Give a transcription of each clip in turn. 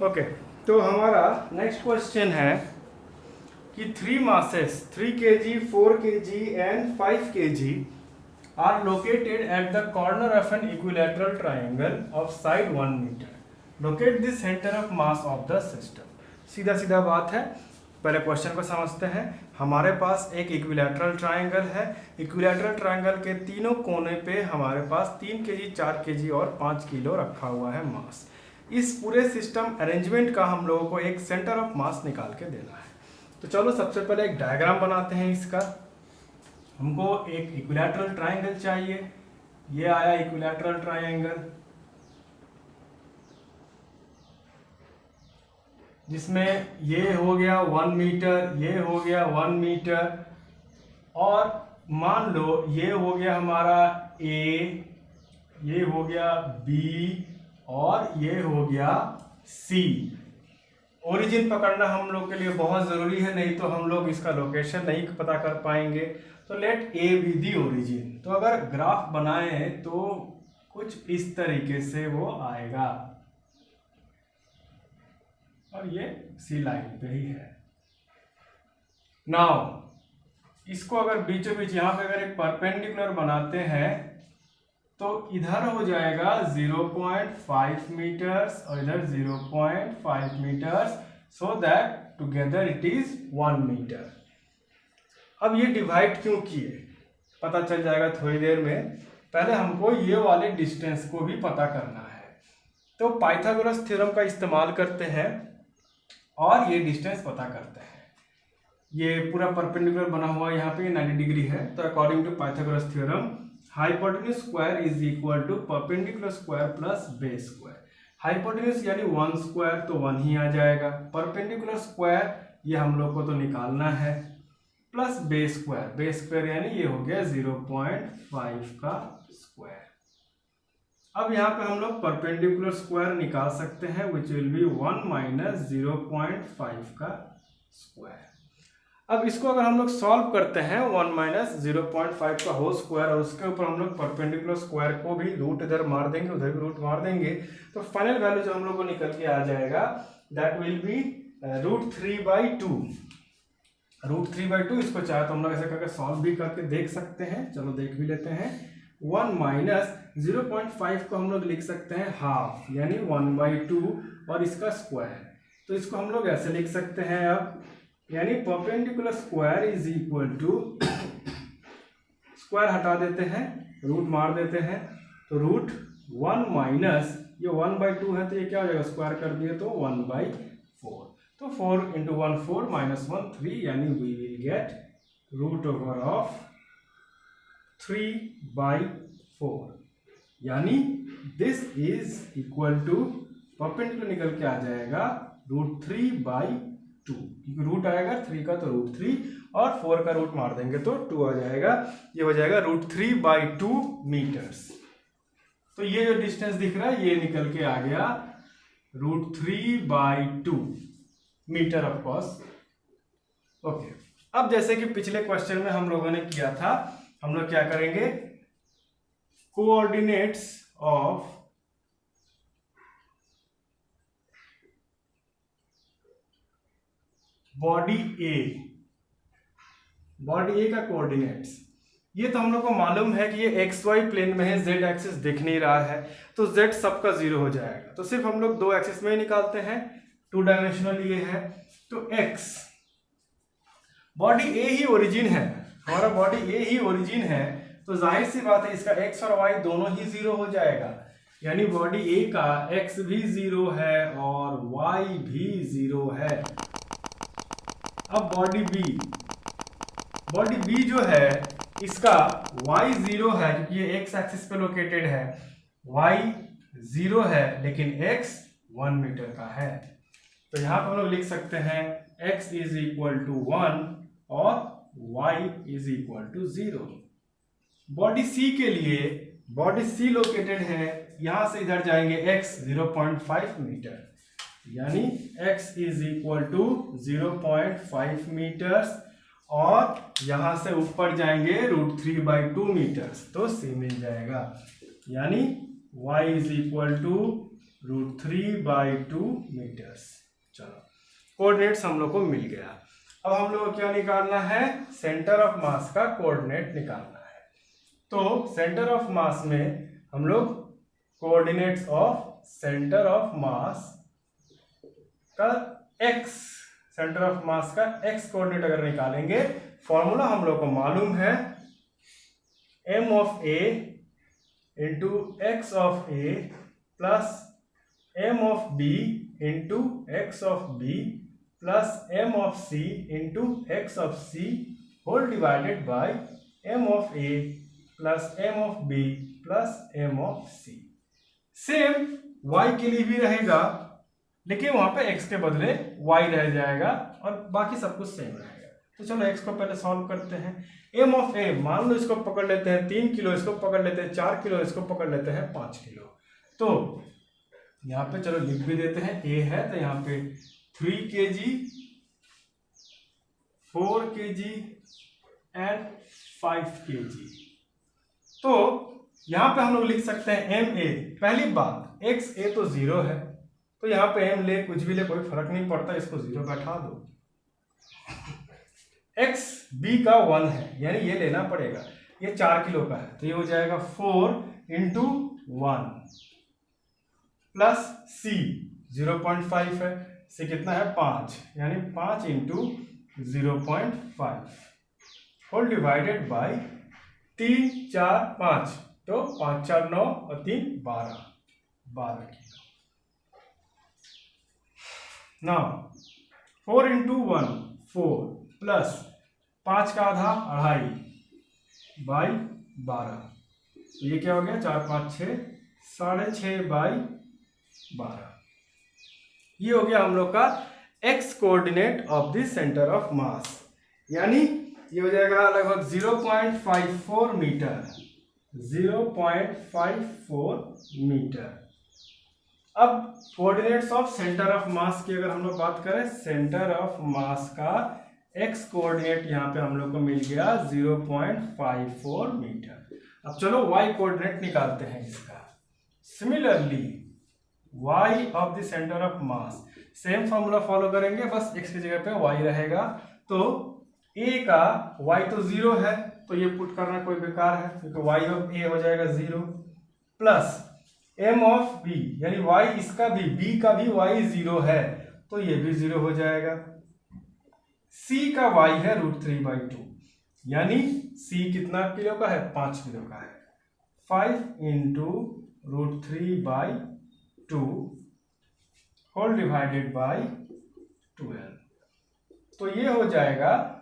Okay, तो हमारा next question है कि 3 masses 3 kg, 4 kg and 5 kg are located at the corner of an equilateral triangle of side 1 meter. Locate the center of mass of the system. सीधा सीधा बात है, पहले question को समझते हैं। हमारे पास एक इक्विलैटरल ट्रायंगल है। इक्विलैटरल ट्रायंगल के तीनों कोने पे हमारे पास 3 kg, 4 kg और 5 किलो रखा हुआ है मास। इस पूरे सिस्टम अरेंजमेंट का हम लोगों को एक सेंटर ऑफ मास निकाल के देना है। तो चलो सबसे पहले एक डायग्राम बनाते हैं इसका। हमको एक इक्विलैटरल ट्रायंगल चाहिए। ये आया इक्विलैटरल ट्रायंगल, जिसमें ये हो गया 1 मीटर, ये हो गया 1 मीटर, और मान लो ये हो गया हमारा ए, ये हो गया बी और ये हो गया सी। ओरिजिन पकड़ना हम लोग के लिए बहुत ज़रूरी है, नहीं तो हम लोग इसका लोकेशन नहीं पता कर पाएंगे। तो let A be the origin. तो अगर ग्राफ बनाए तो कुछ इस तरीके से वो आएगा, और ये सी लाइन पे ही है। नाउ इसको अगर बीचों बीच यहाँ पे अगर एक परपेंडिकुलर बनाते हैं तो इधर हो जाएगा 0.5 मीटर्स और इधर 0.5 meters, so that together it is 1 meter. अब ये डिवाइड क्यों किए पता चल जाएगा थोड़ी देर में। पहले हमको ये वाले डिस्टेंस को भी पता करना है, तो पाइथागोरस थ्योरम का इस्तेमाल करते हैं और ये डिस्टेंस पता करते हैं। ये पूरा परपेंडिकुलर बना हुआ यहाँ पे 90 डिग्री है, तो according to Pythagoras theorem hypotenuse square is equal to perpendicular square plus base square. Hypotenuse यानी 1 स्क्वायर तो 1 ही आ जाएगा, परपेंडिकुलर स्क्वायर ये हम लोग को तो निकालना है, प्लस बेस स्क्वायर यानी ये हो गया 0.5 का स्क्वायर। अब यहाँ पे हम लोग परपेंडिकुलर स्क्वायर निकाल सकते हैं, विच विल बी 1 माइनस 0.5 का स्क्वायर। अब इसको अगर हम लोग सॉल्व करते हैं 1 माइनस 0.5 का होल स्क्वायर, और उसके ऊपर हम लोग परपेंडिकुलर स्क्वायर को भी रूट इधर मार देंगे, उधर भी रूट मार देंगे, तो फाइनल वैल्यू जो हम लोग को निकल के आ जाएगा दैट विल बी √3/2। √3/2 इसको चाहे तो हम लोग ऐसे करके सॉल्व भी करके देख सकते हैं। चलो देख भी लेते हैं। 1 माइनस 0.5 को हम लोग लिख सकते हैं हाफ, यानी 1/2 और इसका स्क्वायर। तो इसको हम लोग ऐसे लिख सकते हैं अब, यानी perpendicular square is equal to, square हटा देते हैं, रूट मार देते हैं, तो √1 माइनस ये 1/2 है तो ये क्या हो जाएगा, स्क्वायर कर दिए तो 1/4। तो 4 × 1 4 - 1 3, यानी वी विल गेट √3/4, यानी this is equal to perpendicular निकल के आ जाएगा √3/2, क्योंकि रूट आएगा 3 का तो √3 और 4 का रूट मार देंगे तो 2 आ जाएगा। ये हो जाएगा √3/2 मीटर्स। तो ये जो डिस्टेंस दिख रहा है ये निकल के आ गया √3/2 मीटर ऑफ कोर्स। ओके, अब जैसे कि पिछले क्वेश्चन में हम लोगों ने किया था, हम लोग क्या करेंगे, कोऑर्डिनेट्स ऑफ बॉडी ए का कोऑर्डिनेट्स, ये तो हम लोग को मालूम है कि ये XY प्लेन में है, Z एक्सिस दिख नहीं रहा है, तो Z सबका 0 हो जाएगा। तो सिर्फ हम लोग 2 एक्सिस में ही निकालते हैं, 2 डायमेंशनल ये है, तो X बॉडी ए ही ओरिजिन है, हमारा बॉडी ए ही ओरिजिन है, तो जाहिर सी बात है इसका X और Y दोनों ही 0 हो जाएगा, यानी बॉडी ए का X भी 0 है और Y भी 0 है। अब बॉडी बी जो है इसका Y 0 है, क्योंकि ये X एक्सिस पे लोकेटेड है, Y 0 है लेकिन X 1 मीटर का है। तो यहाँ पर हम लोग लिख सकते हैं X इज इक्वल टू 1 और Y is equal to 0। Body C के लिए, बॉडी C लोकेटेड है, यहां से इधर जाएंगे X 0.5 मीटर, यानी X is equal to 0.5 meters, और यहां से ऊपर जाएंगे √3/2 मीटर्स, तो C मिल जाएगा, यानी Y is equal to √3/2 meters. चलो कोऑर्डिनेट्स हम लोग को मिल गया। अब हम लोग को क्या निकालना है, सेंटर ऑफ मास का कोऑर्डिनेट निकालना है। तो सेंटर ऑफ मास में हम लोग कोऑर्डिनेट्स ऑफ सेंटर ऑफ मास का एक्स, सेंटर ऑफ मास का एक्स कोऑर्डिनेट अगर निकालेंगे, फॉर्मूला हम लोग को मालूम है, m of a into x of a plus m of b into x of b plus m of c into x of c whole divided by m of a plus m of b plus m of c। Same y के लिए भी रहेगा, लेकिन वहां पे x के बदले y रह जाएगा और बाकी सब कुछ सेम रहेगा। तो चलो x को पहले सॉल्व करते हैं। m ऑफ a, मान लो इसको पकड़ लेते हैं 3 किलो, इसको पकड़ लेते हैं 4 किलो, इसको पकड़ लेते हैं 5 किलो। तो यहाँ पे चलो लिख भी देते हैं, a है तो यहाँ पे 3 kg, 4 kg एंड 5 kg। तो यहाँ पे हम लोग लिख सकते हैं ma। पहली बात x a तो 0 है, तो यहाँ पे m ले कुछ भी ले कोई फर्क नहीं पड़ता, इसको 0 बैठा दो। x b का 1 है, यानी ये लेना पड़ेगा, ये 4 किलो का है, तो ये हो जाएगा 4 इंटू 1 प्लस c 0.5 है, c कितना है 5, यानी 5 इंटू 0.5 होल डिवाइडेड बाई 3 4 5, तो 5 4 9 और 3 12 किलो। नाउ 4 इंटू 1 4 प्लस 5 का आधा 2.5 बाई 12, तो ये क्या हो गया 4 5 6 6.5 बाई 12। ये हो गया हम लोग का x coordinate of the centre of मास, यानी ये हो जाएगा लगभग 0.54 मीटर, 0.54 मीटर। अब कोऑर्डिनेट्स ऑफ सेंटर ऑफ मास की अगर हम लोग बात करें, सेंटर ऑफ मास का एक्स कोऑर्डिनेट यहाँ पे हम लोग को मिल गया 0.54 मीटर। अब चलो वाई कोऑर्डिनेट निकालते हैं इसका। Similarly y of the centre of mass, same formula follow करेंगे, बस एक्स की जगह पे वाई रहेगा। तो a का y तो 0 है, तो ये पुट करना कोई बेकार है, क्योंकि y ऑफ a हो जाएगा 0 प्लस m ऑफ b, यानी y इसका भी, b का भी y 0 है, तो ये भी 0 हो जाएगा। c का y है √3/2, यानी c कितना किलो का है 5 किलो का है, 5 इंटू √3/2 होल डिवाइडेड बाई 12, तो ये हो जाएगा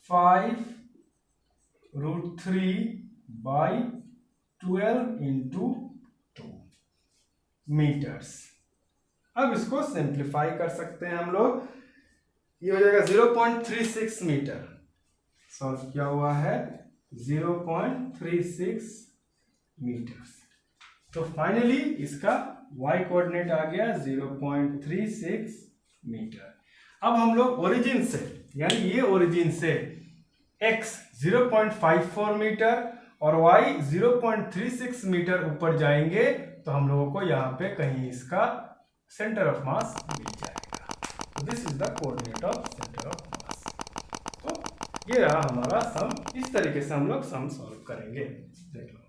5 √3/12 इंटू 2 मीटर्स। अब इसको सिंप्लीफाई कर सकते हैं हम लोग, ये हो जाएगा 0.36 मीटर। सॉल्व किया हुआ है 0.36 मीटर्स। तो फाइनली इसका y कोऑर्डिनेट आ गया 0.36 मीटर। अब हम लोग ओरिजिन से, यानी ये ओरिजिन से x 0.54 मीटर और y 0.36 मीटर ऊपर जाएंगे, तो हम लोगों को यहाँ पे कहीं इसका सेंटर ऑफ मास मिल जाएगा। This is the coordinate of centre of मास। तो ये रहा हमारा सम, इस तरीके से हम लोग सम सॉल्व करेंगे। देख लो।